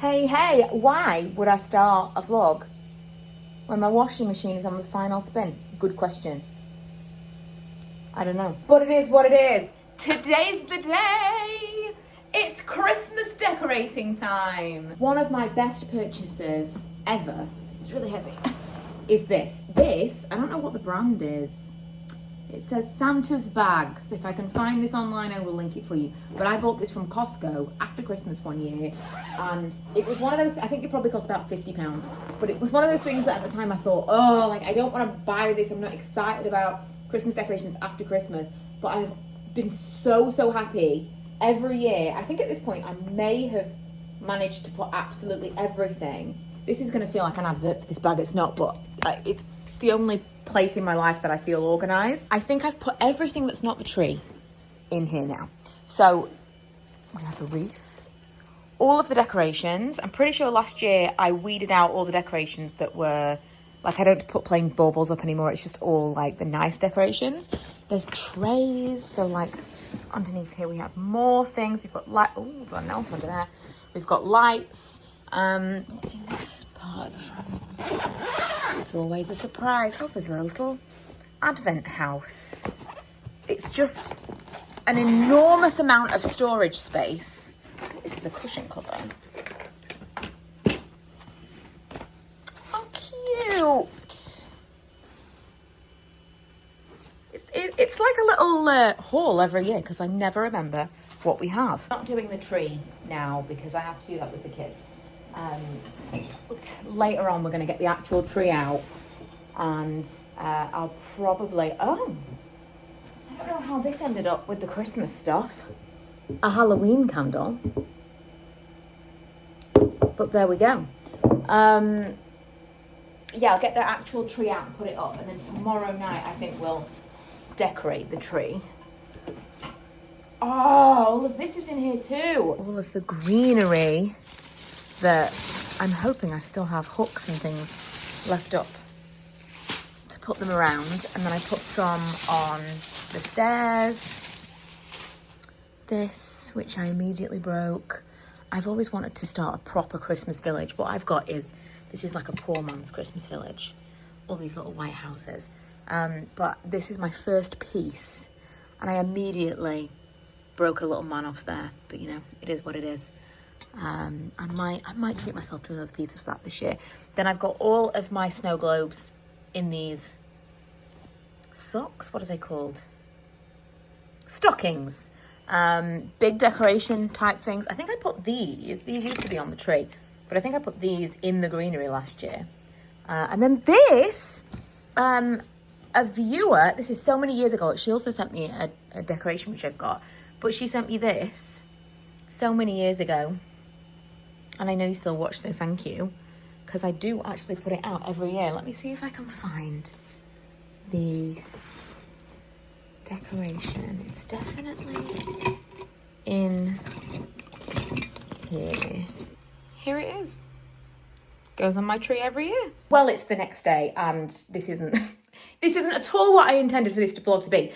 Hey, why would I start a vlog when my washing machine is on the final spin? Good question. I don't know. But it is what it is. Today's the day. It's Christmas decorating time. One of my best purchases ever, this is really heavy, is this. This, I don't know what the brand is. It says Santa's Bags. If I can find this online, I will link it for you. But I bought this from Costco after Christmas one year. And it was one of those, I think it probably cost about £50. But it was one of those things that at the time I thought, oh, like I don't want to buy this. I'm not excited about Christmas decorations after Christmas. But I've been so happy every year. I think at this point I may have managed to put absolutely everything. This is going to feel like an advert for this bag. It's not, but it's the only place in my life that I feel organised. I think I've put everything that's not the tree in here now. So we have a wreath, all of the decorations. I'm pretty sure last year I weeded out all the decorations that were, like I don't put plain baubles up anymore. It's just all like the nice decorations. There's trays. So like underneath here we have more things. We've got light, oh, we've got an elf under there. We've got lights. What's in this part of the front? It's always a surprise. Oh, there's a little advent house. It's just an enormous amount of storage space. This is a cushion cover. Oh, cute. It's like a little haul every year because I never remember what we have. I'm not doing the tree now because I have to do that with the kids. Later on we're going to get the actual tree out and I'll probably, I don't know how this ended up with the Christmas stuff. A Halloween candle. But there we go. Yeah, I'll get the actual tree out and put it up, and then tomorrow night I think we'll decorate the tree. Oh, all of this is in here too. All of the greenery that I'm hoping I still have hooks and things left up to put them around. And then I put some on the stairs. This, which I immediately broke. I've always wanted to start a proper Christmas village. What I've got is, this is like a poor man's Christmas village. All these little white houses. But this is my first piece. And I immediately broke a little man off there. But you know, it is what it is. I might treat myself to another piece of that this year. Then I've got all of my snow globes in these socks. What are they called? Stockings. Big decoration type things. I think I put these used to be on the tree, but I think I put these in the greenery last year. And then this, a viewer, this is so many years ago, she also sent me a decoration which I've got, but she sent me this so many years ago. And I know you still watch, so thank you. Because I do actually put it out every year. Let me see if I can find the decoration. It's definitely in here. Here it is. Goes on my tree every year. Well, it's the next day and this isn't this isn't at all what I intended for this vlog to be.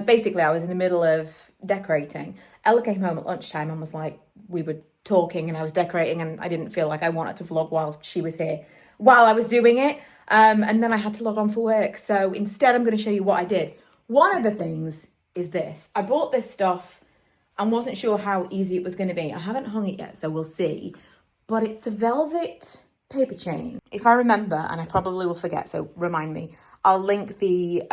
Basically, I was in the middle of decorating. Ella came home at lunchtime and was like, we were talking and I was decorating and I didn't feel like I wanted to vlog while she was here, while I was doing it. And then I had to log on for work. So instead, I'm going to show you what I did. One of the things is this. I bought this stuff and wasn't sure how easy it was going to be. I haven't hung it yet, so we'll see. But it's a velvet paper chain. If I remember, and I probably will forget, so remind me, I'll link the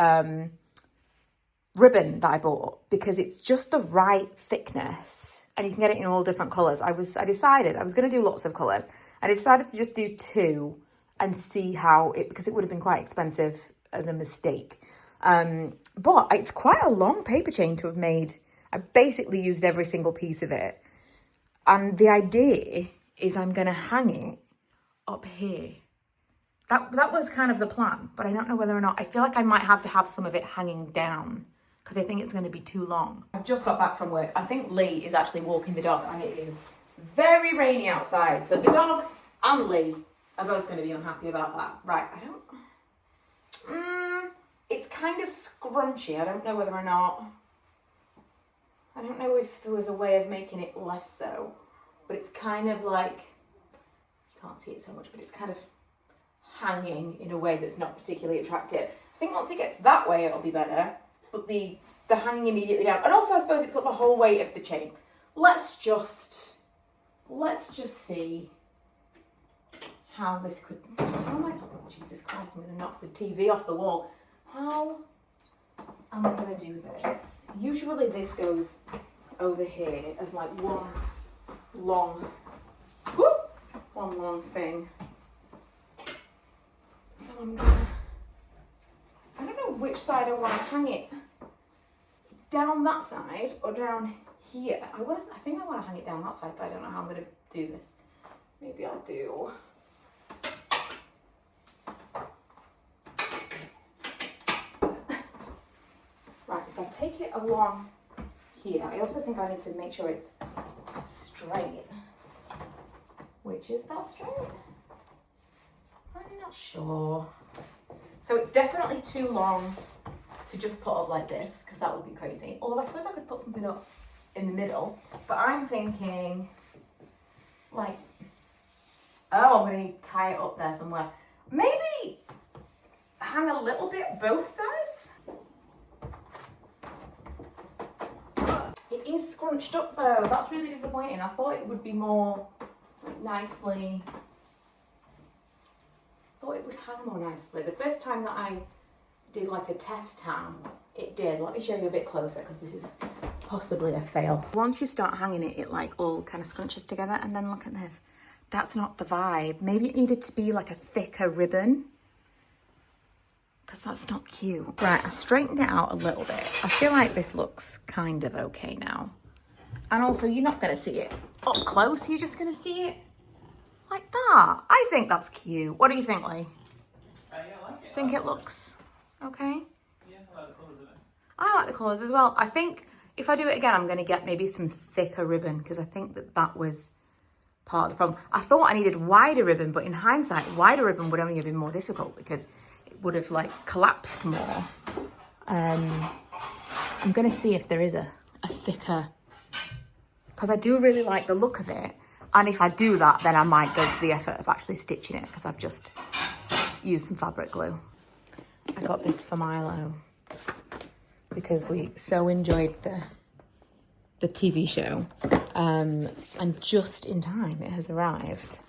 ribbon that I bought because it's just the right thickness. And you can get it in all different colours. I decided I was going to do lots of colours. I decided to just do 2 and see how it, because it would have been quite expensive as a mistake. But it's quite a long paper chain to have made. I basically used every single piece of it. And the idea is I'm going to hang it up here. That was kind of the plan, but I don't know whether or not, I feel like I might have to have some of it hanging down because I think it's going to be too long. I've just got back from work. I think Lee is actually walking the dog and it is very rainy outside. So the dog and Lee are both going to be unhappy about that. Right, it's kind of scrunchy. I don't know whether or not, I don't know if there was a way of making it less so, but it's kind of like can't see it so much, but it's kind of hanging in a way that's not particularly attractive. I think once it gets that way, it'll be better, but the hanging immediately down, and also I suppose it put the whole weight of the chain. Let's just see how this could, how am I, oh Jesus Christ, I'm gonna knock the TV off the wall. How am I gonna do this? Usually this goes over here as like one long thing. So I don't know which side I want to hang it. Down that side or down here. I think I want to hang it down that side, but I don't know how I'm going to do this. Maybe I'll do. Right, if I take it along here, I also think I need to make sure it's straight. Which is that straight? I'm not sure. So it's definitely too long to just put up like this, because that would be crazy. Although I suppose I could put something up in the middle. But I'm thinking, like, oh, I'm going to need to tie it up there somewhere. Maybe hang a little bit both sides. It is scrunched up though. That's really disappointing. I thought it would be more like, nicely. Thought it would hang more nicely. The first time that I did like a test hang, it did. Let me show you a bit closer because this is possibly a fail. Once you start hanging it, it like all kind of scrunches together, and then look at this. That's not the vibe. Maybe it needed to be like a thicker ribbon, because that's not cute. Right, I straightened it out a little bit. I feel like this looks kind of okay now. And also, you're not going to see it up close. You're just going to see it like that. I think that's cute. What do you think, Lee? Yeah, I like it. Think it looks okay? Yeah, I like the colours of it. I like the colours as well. I think if I do it again, I'm going to get maybe some thicker ribbon, because I think that was part of the problem. I thought I needed wider ribbon, but in hindsight, wider ribbon would only have been more difficult because it would have like collapsed more. I'm going to see if there is a thicker, because I do really like the look of it. And if I do that, then I might go to the effort of actually stitching it, because I've just used some fabric glue. I got this for Milo because we so enjoyed the TV show. And just in time, it has arrived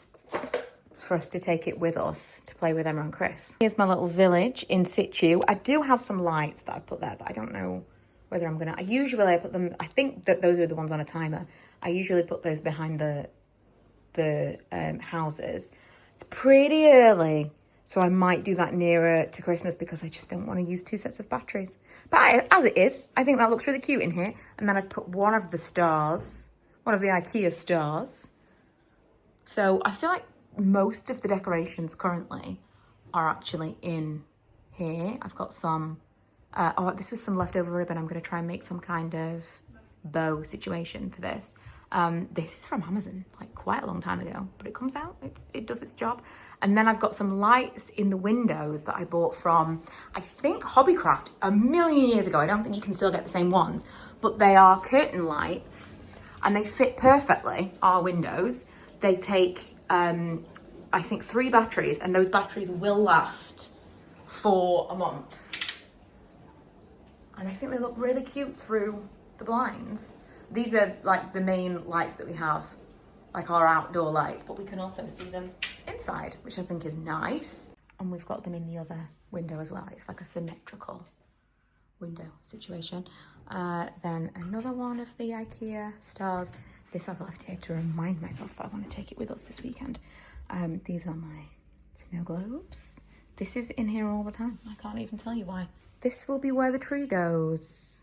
for us to take it with us to play with Emma and Chris. Here's my little village in situ. I do have some lights that I put there, but I don't know whether I'm gonna. I put them. I think that those are the ones on a timer. I usually put those behind the houses. It's pretty early, so I might do that nearer to Christmas because I just don't want to use 2 sets of batteries. But as it is, I think that looks really cute in here. And then I've put one of the stars, one of the IKEA stars. So I feel like most of the decorations currently are actually in here. I've got some, this was some leftover ribbon. I'm going to try and make some kind of bow situation for this. This is from Amazon, like quite a long time ago, but it comes out, it does its job. And then I've got some lights in the windows that I bought from, I think, Hobbycraft a million years ago. I don't think you can still get the same ones, but they are curtain lights and they fit perfectly our windows. They take, I think, 3 batteries, and those batteries will last for a month. And I think they look really cute through the blinds. These are like the main lights that we have, like our outdoor lights, but we can also see them inside, which I think is nice. And we've got them in the other window as well. It's like a symmetrical window situation. Then another one of the IKEA stars. This I've left here to remind myself that I want to take it with us this weekend. These are my snow globes. This is in here all the time. I can't even tell you why. This will be where the tree goes.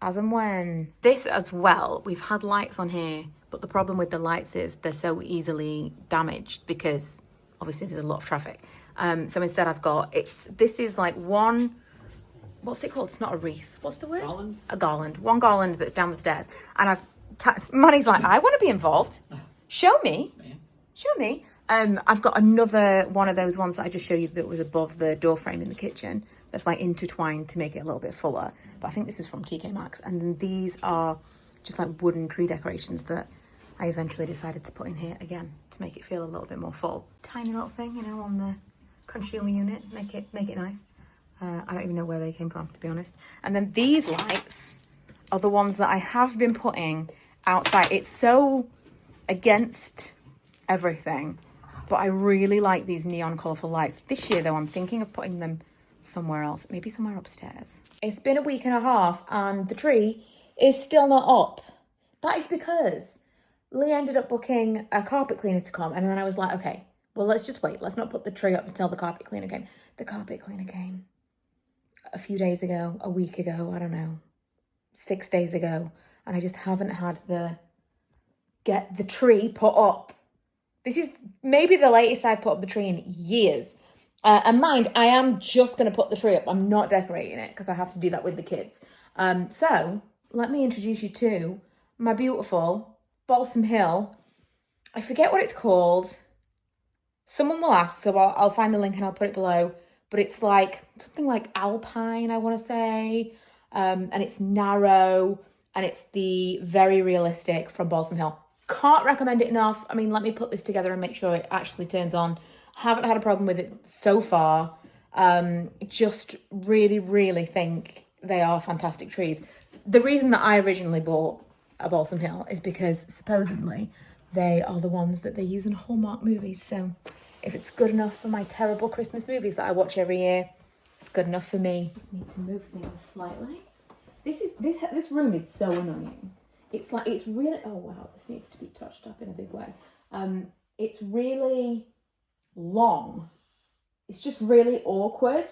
As and when. This as well, we've had lights on here, but the problem with the lights is they're so easily damaged because obviously there's a lot of traffic. So instead I've got, this is like one, what's it called? It's not a wreath. What's the word? Garland? A garland. One garland that's down the stairs. And Manny's like, I want to be involved. Show me. Yeah. Show me. I've got another one of those ones that I just showed you that was above the door frame in the kitchen. That's like intertwined to make it a little bit fuller. But I think this was from TK Maxx. And then these are just like wooden tree decorations that I eventually decided to put in here again to make it feel a little bit more full. Tiny little thing, you know, on the consumer unit, make it nice. I don't even know where they came from, to be honest. And then these lights are the ones that I have been putting outside. It's so against everything, but I really like these neon colourful lights. This year, though, I'm thinking of putting them somewhere else, maybe somewhere upstairs. It's been a week and a half and the tree is still not up. That is because Lee ended up booking a carpet cleaner to come, and then I was like, okay, well, let's just wait. Let's not put the tree up until the carpet cleaner came. The carpet cleaner came a few days ago, a week ago, I don't know, 6 days ago, and I just haven't had get the tree put up. This is maybe the latest I've put up the tree in years. And mind, I am just going to put the tree up. I'm not decorating it because I have to do that with the kids. So let me introduce you to my beautiful Balsam Hill. I forget what it's called. Someone will ask, so I'll find the link and I'll put it below. But it's like something like alpine, I want to say. And it's narrow and it's the very realistic from Balsam Hill. Can't recommend it enough. I mean, let me put this together and make sure it actually turns on. Haven't had a problem with it so far. Just really, really think they are fantastic trees. The reason that I originally bought a Balsam Hill is because supposedly they are the ones that they use in Hallmark movies. So if it's good enough for my terrible Christmas movies that I watch every year, it's good enough for me. Just need to move things slightly. This room is so annoying. It's really, oh wow, this needs to be touched up in a big way. It's really long. It's just really awkward.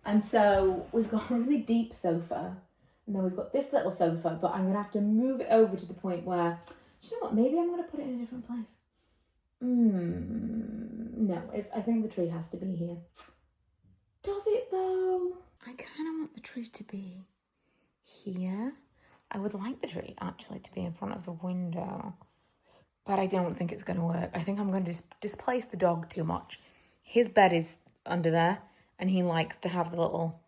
And so we've got a really deep sofa. And then we've got this little sofa, but I'm going to have to move it over to the point where, do you know what, maybe I'm going to put it in a different place. No, I think the tree has to be here. Does it though? I kind of want the tree to be here. I would like the tree actually to be in front of the window, but I don't think it's going to work. I think I'm going to displace the dog too much. His bed is under there and he likes to have the little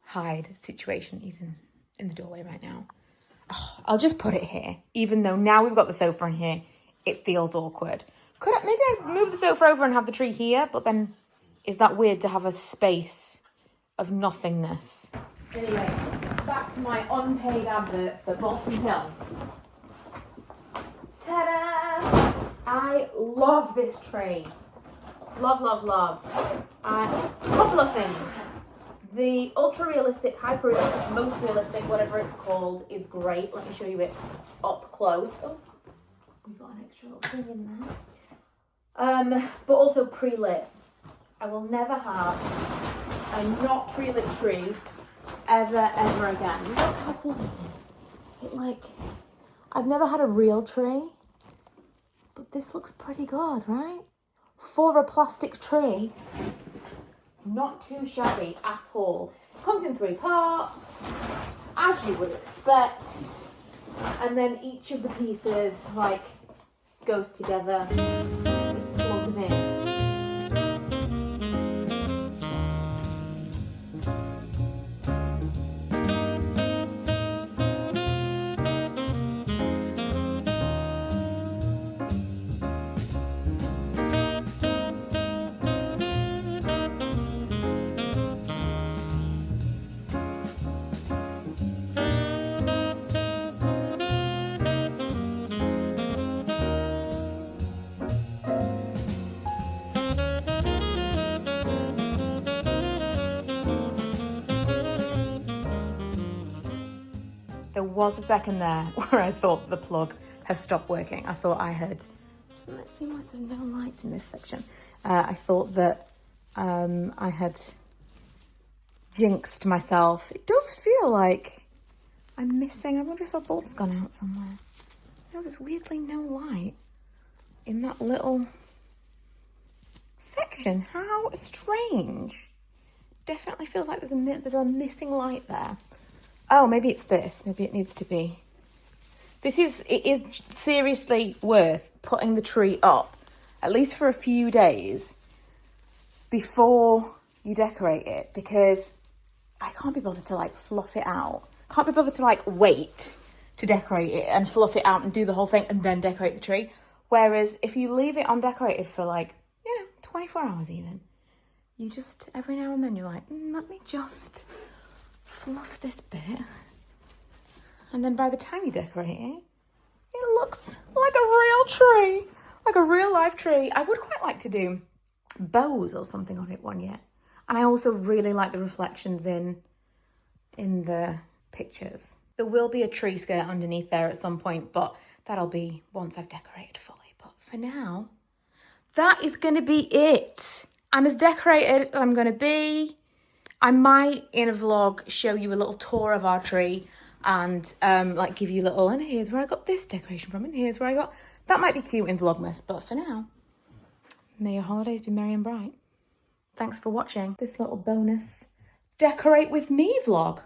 hide situation. He's in the doorway right now. Oh, I'll just put it here, even though now we've got the sofa in here, it feels awkward. Maybe I move the sofa over and have the tree here, but then is that weird to have a space of nothingness? Anyway, back to my unpaid advert for Balsam Hill. Ta-da! I love this tree. Love, love, love. A couple of things. The ultra-realistic, hyper-realistic, most realistic, whatever it's called, is great. Let me show you it up close. Oh, we've got an extra little thing in there. But also pre-lit. I will never have a not pre-lit tree ever again. Look how cool this is. I've never had a real tree, but this looks pretty good, right? For a plastic tree, not too shabby at all. Comes in 3 parts, as you would expect, and then each of the pieces goes together, it plugs in. There was a second there where I thought the plug had stopped working. I thought I had, doesn't it seem like there's no lights in this section? I thought that I had jinxed myself. It does feel like I'm missing, I wonder if a bulb's gone out somewhere. No, there's weirdly no light in that little section. How strange. Definitely feels like there's a missing light there. Oh, maybe it's this. Maybe it needs to be. It is seriously worth putting the tree up, at least for a few days, before you decorate it, because I can't be bothered to fluff it out. Can't be bothered to wait to decorate it and fluff it out and do the whole thing and then decorate the tree. Whereas if you leave it undecorated for like, 24 hours even, you just, every now and then you're like, let me just fluff this bit. And then by the time you decorate it, it looks like a real tree, like a real life tree. I would quite like to do bows or something on it one year. And I also really like the reflections in the pictures. There will be a tree skirt underneath there at some point, but that'll be once I've decorated fully. But for now, that is going to be it. I'm as decorated as I'm going to be. I might, in a vlog, show you a little tour of our tree and like give you a little, and here's where I got this decoration from, and here's where I got... That might be cute in vlogmas, but for now, may your holidays be merry and bright. Thanks for watching this little bonus Decorate With Me vlog.